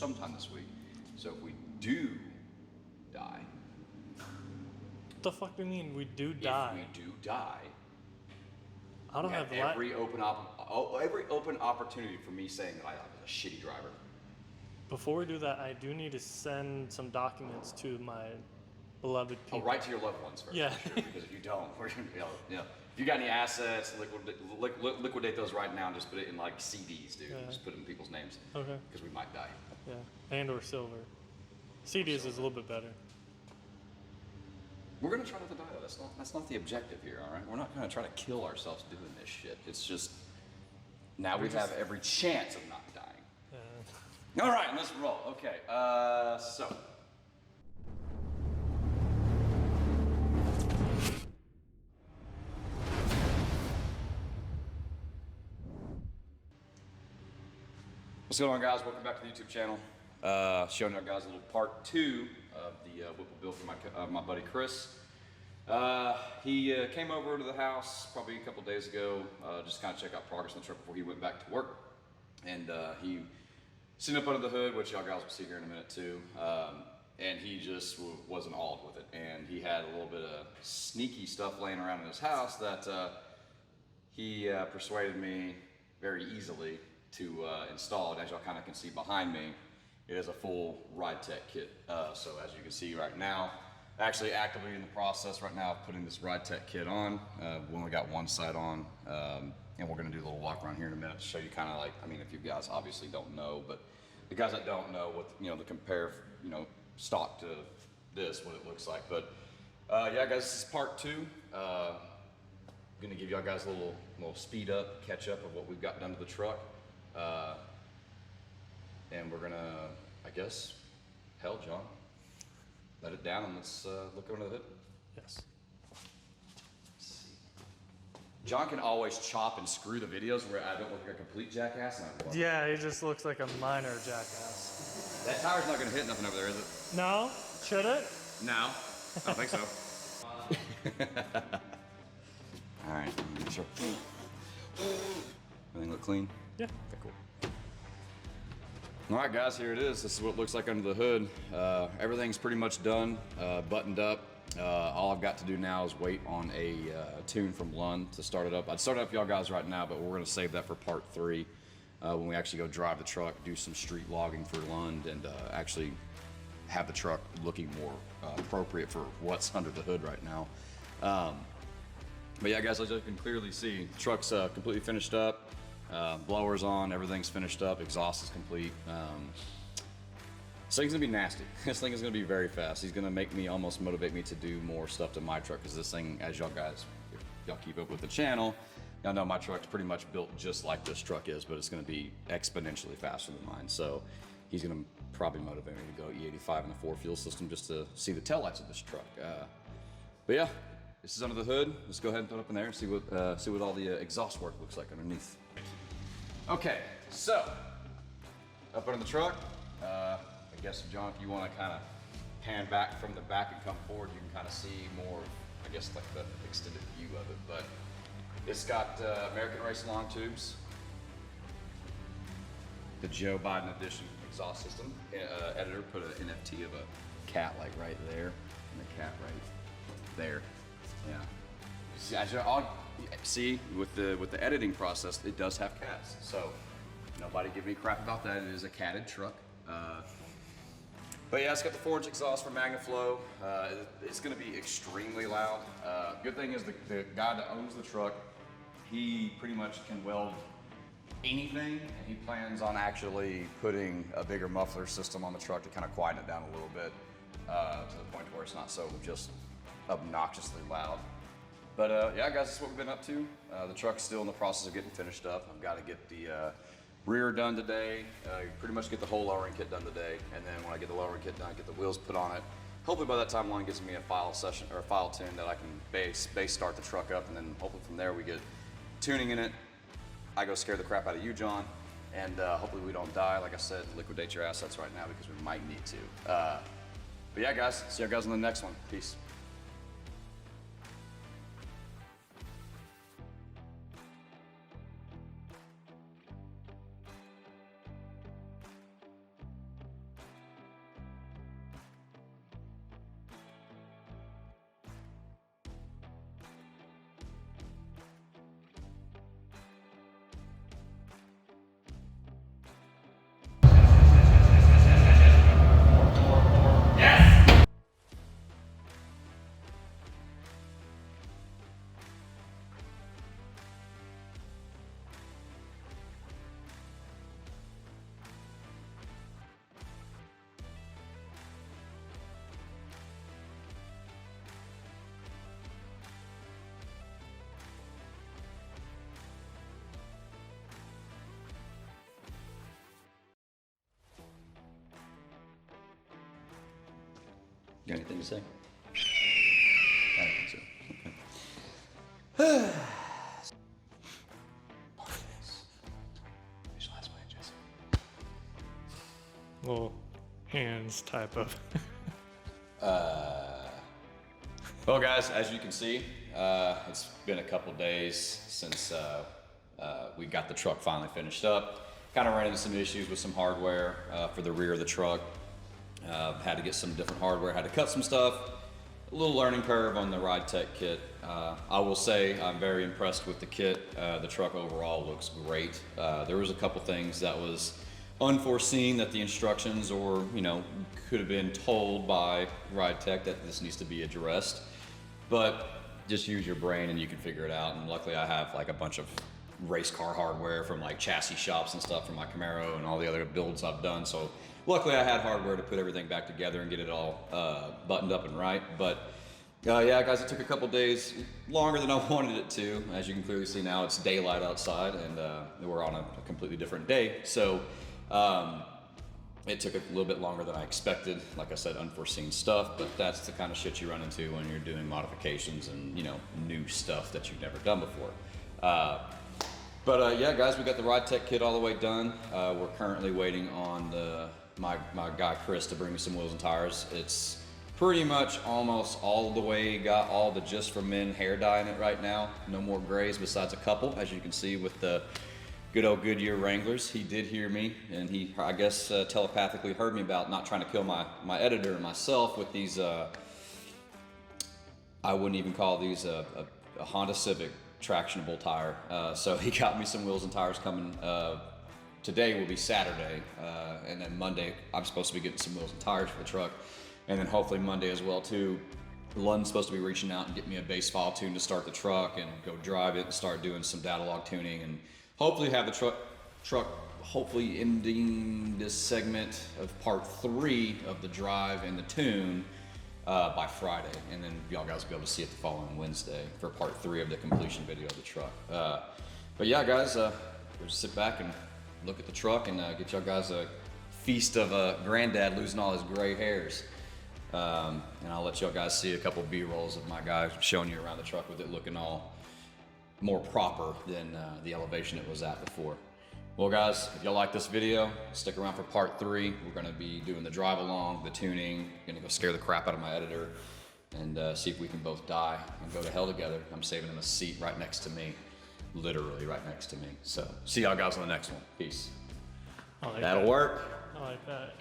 sometime this week. So if we do die. What the fuck do you mean we do die? If we do die, I don't have every open opportunity for me saying that I was a shitty driver. Before we do that, I do need to send some documents to my beloved people. Oh, right to your loved ones first. Yeah. For sure, because if you don't, we're gonna be able, if you got any assets, liquidate those right now and just put it in like CDs, dude. Yeah. Just put it in people's names. Okay. Because we might die. Yeah, and or silver. CDs is a little bit better. We're gonna try not to die though. That's not the objective here, all right? We're not gonna try to kill ourselves doing this shit. It's just now we have every chance of not dying. All right, let's roll. Okay, so. What's going on, guys? Welcome back to the YouTube channel. Showing you guys a little part 2 of the Whipple build for my buddy Chris. He came over to the house probably a couple days ago, just kind of check out progress on the truck before he went back to work. And he sitting up under the hood, which y'all guys will see here in a minute too. And he just wasn't awed with it. And he had a little bit of sneaky stuff laying around in his house that he persuaded me very easily to install it. As y'all kind of can see behind me, it is a full ride tech kit. So as you can see right now, actually actively in the process right now of putting this ride tech kit on. We only got one side on, and we're gonna do a little walk around here in a minute to show you kind of like, I mean, if you guys obviously don't know, but the guys that don't know what, to compare, stock to this, what it looks like. But yeah, guys, this is part 2. Gonna give y'all guys a little speed up, catch up of what we've got done to the truck. And we're gonna, I guess, hell, John, let it down and let's look under the hood. Yes. Let's see. John can always chop and screw the videos where I don't look like a complete jackass. And Yeah, he just looks like a minor jackass. That tire's not gonna hit nothing over there, is it? No? Should it? No, I don't think so. All right, make sure. Everything look clean? Yeah. Okay, cool. All right, guys, here it is. This is what it looks like under the hood. Everything's pretty much done, buttoned up. All I've got to do now is wait on a tune from Lund to start it up. I'd start it up for y'all guys right now, but we're gonna save that for part 3 when we actually go drive the truck, do some street logging for Lund, and actually have the truck looking more appropriate for what's under the hood right now. But yeah, guys, as you can clearly see, the truck's completely finished up. Blower's on, everything's finished up, exhaust is complete. This thing's gonna be nasty. This thing is gonna be very fast. He's gonna almost motivate me to do more stuff to my truck, because this thing, as y'all guys, if y'all keep up with the channel, y'all know my truck's pretty much built just like this truck is, but it's gonna be exponentially faster than mine. So he's gonna probably motivate me to go E85 in the 4 fuel system just to see the taillights of this truck. But yeah, this is under the hood. Let's go ahead and throw it up in there and see what all the exhaust work looks like underneath. Okay, so up under the truck. I guess, John, if you want to kind of pan back from the back and come forward, you can kind of see more, I guess, like the extended view of it. But it's got American Race long tubes, the Joe Biden edition exhaust system. Editor put an NFT of a cat like right there, and the cat right there. Yeah. See, with the editing process, it does have cats. So nobody give me crap about that. It is a catted truck. But yeah, it's got the 4-inch exhaust for MagnaFlow. It's gonna be extremely loud. Good thing is the guy that owns the truck, he pretty much can weld anything, and he plans on actually putting a bigger muffler system on the truck to kind of quieten it down a little bit, to the point where it's not so just obnoxiously loud. But yeah, guys, that's what we've been up to. The truck's still in the process of getting finished up. I've got to get the rear done today, pretty much get the whole lowering kit done today, and then when I get the lowering kit done, get the wheels put on it. Hopefully by that time, Lund gives me a file session or a file tune that I can base start the truck up, and then hopefully from there we get tuning in it. I go scare the crap out of you, John, and hopefully we don't die. Like I said, liquidate your assets right now because we might need to. But yeah, guys, see you guys on the next one. Peace. Got anything to say? I don't think so. Okay. Visualize my Jesse. Little hands type of. Well, guys, as you can see, it's been a couple days since we got the truck finally finished up. Kind of ran into some issues with some hardware for the rear of the truck. Had to get some different hardware, had to cut some stuff. A little learning curve on the Ride Tech kit. I will say I'm very impressed with the kit. The truck overall looks great. There was a couple things that was unforeseen that the instructions or, you know, could have been told by Ride Tech that this needs to be addressed. But just use your brain and you can figure it out. And luckily I have like a bunch of race car hardware from like chassis shops and stuff from my Camaro and all the other builds I've done. So luckily I had hardware to put everything back together and get it all buttoned up and right. But yeah, guys, it took a couple days longer than I wanted it to. As you can clearly see now, it's daylight outside and we're on a completely different day. So it took a little bit longer than I expected. Like I said, unforeseen stuff, but that's the kind of shit you run into when you're doing modifications and, you know, new stuff that you've never done before. But yeah, guys, we got the Ride Tech kit all the way done. We're currently waiting on my guy Chris to bring me some wheels and tires. It's pretty much almost all the way, got all the Just for Men hair dye in it right now. No more grays besides a couple, as you can see with the good old Goodyear Wranglers. He did hear me, and he, I guess, telepathically heard me about not trying to kill my editor and myself with these, I wouldn't even call these a Honda Civic tractionable tire. So he got me some wheels and tires coming. Today will be Saturday, and then Monday I'm supposed to be getting some wheels and tires for the truck. And then hopefully Monday as well too. London's supposed to be reaching out and get me a base file tune to start the truck and go drive it and start doing some data log tuning and hopefully have the truck hopefully ending this segment of part 3 of the drive and the tune by Friday, and then y'all guys will be able to see it the following Wednesday for part 3 of the completion video of the truck. But yeah, guys, we'll just sit back and look at the truck and get y'all guys a feast of granddad losing all his gray hairs. And I'll let y'all guys see a couple B-rolls of my guy showing you around the truck with it looking all more proper than the elevation it was at before. Well, guys, if y'all like this video, stick around for part 3. We're gonna be doing the drive along, the tuning, gonna go scare the crap out of my editor and see if we can both die and go to hell together. I'm saving him a seat right next to me, literally right next to me. So see y'all guys on the next one. Peace. I like That'll that. work. I like that.